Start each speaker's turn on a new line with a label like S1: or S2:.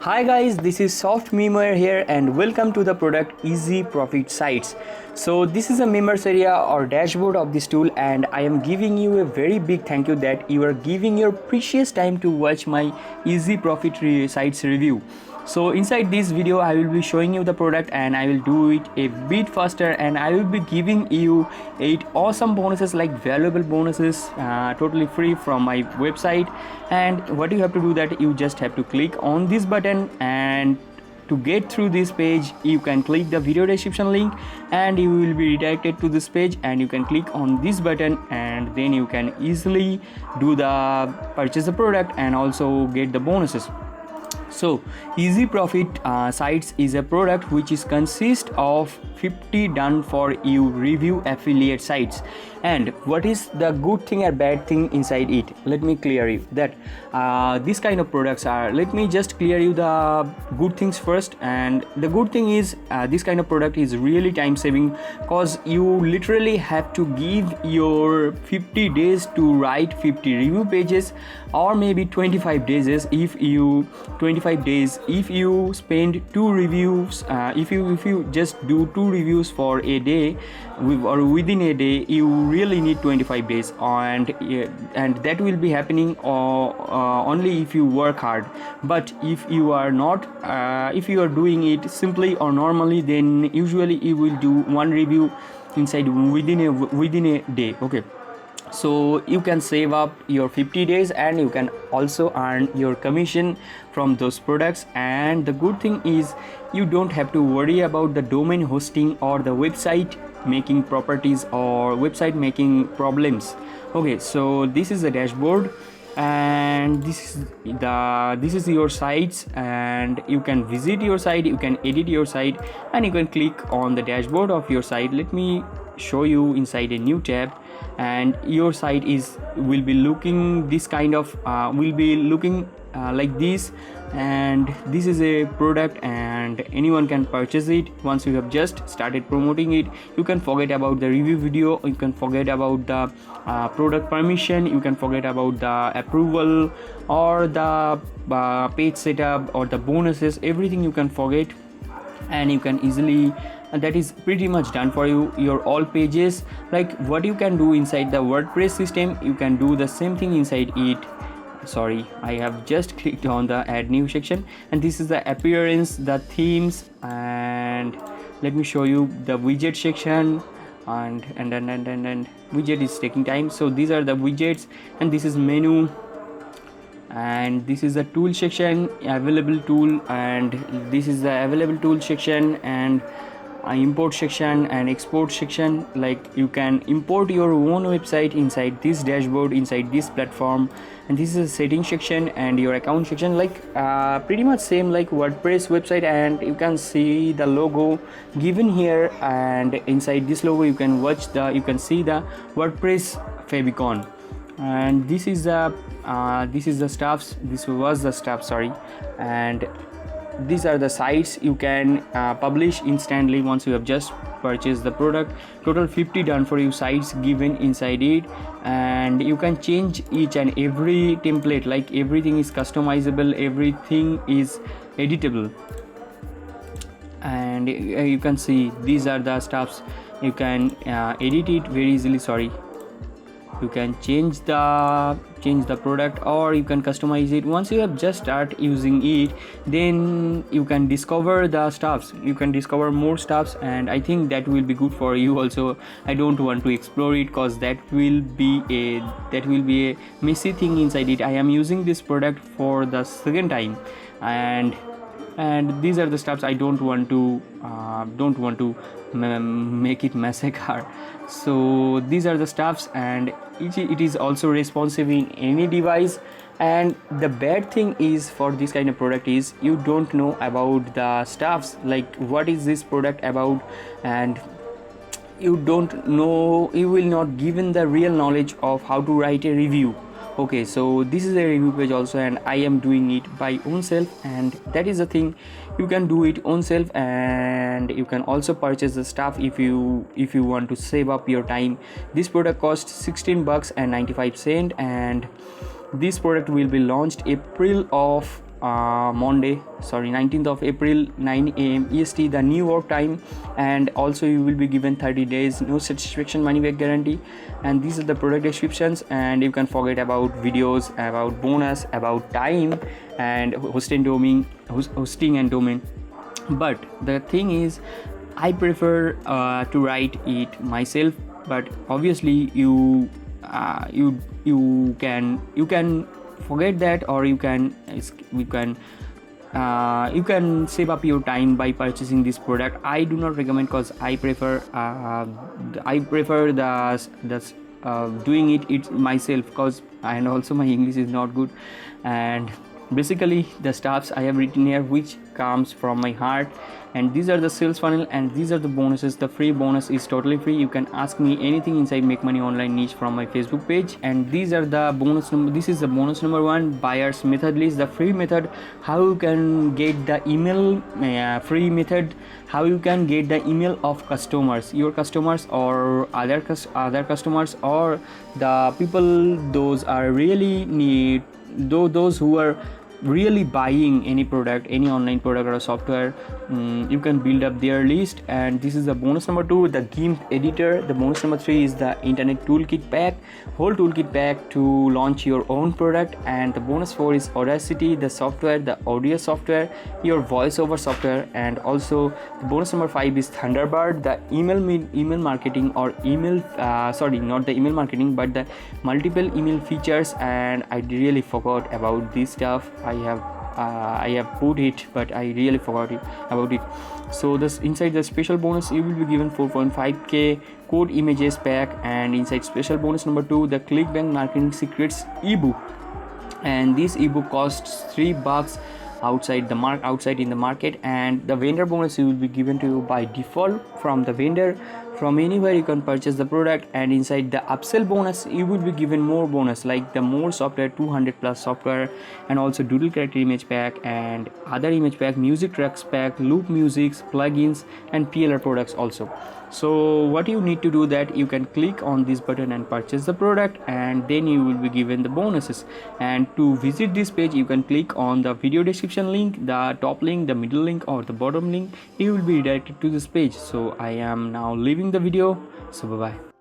S1: Hi guys, this is softmemeware here and welcome to the product Ezy ProfitSites. So this is a members area or dashboard of this tool, and I am giving you a very big thank you that you are giving your precious time to watch my Ezy ProfitSites review. So inside this video I will be showing you the product and I will do it a bit faster, and I will be giving you 8 awesome bonuses, like valuable bonuses, totally free from my website. And what you have to do, that you just have to click on this button, and to get through this page you can click the video description link and you will be redirected to this page, and you can click on this button and then you can easily do the purchase the product and also get the bonuses. So Ezy ProfitSites is a product which is consist of 50 done for you review affiliate sites. And what is the good thing or bad thing inside it? Let me clear you that this kind of products are, let me just clear you the good things first. And the good thing is this kind of product is really time saving, cause you literally have to give your 50 days to write 50 review pages, or maybe 25 days if you spend 2 reviews. If you just do 2 reviews for a day or within a day, you really need 25 days, and that will be happening only if you work hard. But if you are not if you are doing it simply or normally, then usually you will do 1 review inside within a day. Okay, so you can save up your 50 days and you can also earn your commission from those products. And the good thing is you don't have to worry about the domain hosting or the website making properties or website making problems. Okay, so this is the dashboard, and this is your sites, and you can visit your site, you can edit your site, and you can click on the dashboard of your site. Let me show you inside a new tab, and your site will be looking this kind of like this. And this is a product and anyone can purchase it. Once you have just started promoting it, you can forget about the review video, you can forget about the product permission, you can forget about the approval or the page setup or the bonuses. Everything you can forget, and you can easily, and that is pretty much done for you. Your all pages, like what you can do inside the WordPress system, you can do the same thing inside it. Sorry, I have just clicked on the add new section, and this is the appearance, the themes, and let me show you the widget section. And widget is taking time, so these are the widgets, and this is menu, and this is the tool section, available tool, and this is the available tool section, and import section and export section. Like you can import your own website inside this dashboard, inside this platform. And this is a setting section and your account section, like pretty much same like WordPress website. And you can see the logo given here, and inside this logo you can see the WordPress favicon. And this was the stuff, sorry. And these are the sites you can publish instantly once you have just purchased the product. Total 50 done for you sites given inside it, and you can change each and every template, like everything is customizable, everything is editable. And you can see these are the stuffs, you can edit it very easily. Sorry, you can change the product, or you can customize it. Once you have just start using it, then you can discover the stuffs, you can discover more stuffs, and I think that will be good for you also. I don't want to explore it because that will be a messy thing inside it. I am using this product for the second time, and these are the stuffs. I don't want to make it massacre. So these are the stuffs, and it is also responsive in any device. And the bad thing is for this kind of product is you don't know about the stuffs, like what is this product about, and you don't know, you will not given the real knowledge of how to write a review. Okay, so this is a review page also, and I am doing it by own self, and that is the thing, you can do it own self. And you can also purchase the stuff if you want to save up your time. This product costs $16.95, and this product will be launched April of Monday, 19th of April, 9 a.m. EST, the New York time. And also you will be given 30 days no satisfaction money back guarantee. And these are the product descriptions, and you can forget about videos, about bonus, about time, and hosting and domain. But the thing is, I prefer to write it myself, but obviously you can forget that, or you can save up your time by purchasing this product. I do not recommend, because I prefer the doing it myself, because and also my English is not good, and basically the stuffs I have written here which comes from my heart. And these are the sales funnel, and these are the bonuses. The free bonus is totally free. You can ask me anything inside Make Money Online niche from my Facebook page. And these are the bonus number. This is the bonus number 1, buyers method list, the free method, how you can get the email, free method, how you can get the email of customers, your customers or other customers, or the people those are really need, those who are really buying any product, any online product or a software. You can build up their list. And this is the bonus number 2, the GIMP editor. The bonus number 3 is the internet toolkit pack, whole toolkit pack to launch your own product. And the bonus 4 is Audacity, the software, the audio software, your voiceover software. And also the bonus number 5 is Thunderbird, the email marketing, or email not the email marketing, but the multiple email features. And I really forgot about this stuff. I have put it, but I really forgot about it. So this inside the special bonus, you will be given 4.5k code images pack. And inside special bonus number 2, the Clickbank Marketing Secrets ebook. And this ebook costs $3 outside in the market. And the vendor bonus you will be given to you by default from the vendor. From anywhere you can purchase the product. And inside the upsell bonus, you will be given more bonus, like the more software, 200 plus software, and also doodle character image pack and other image pack, music tracks pack, loop musics, plugins, and PLR products also. So what you need to do, that you can click on this button and purchase the product, and then you will be given the bonuses. And to visit this page, you can click on the video description link, the top link, the middle link, or the bottom link. You will be redirected to this page. So I am now leaving the video. So bye bye.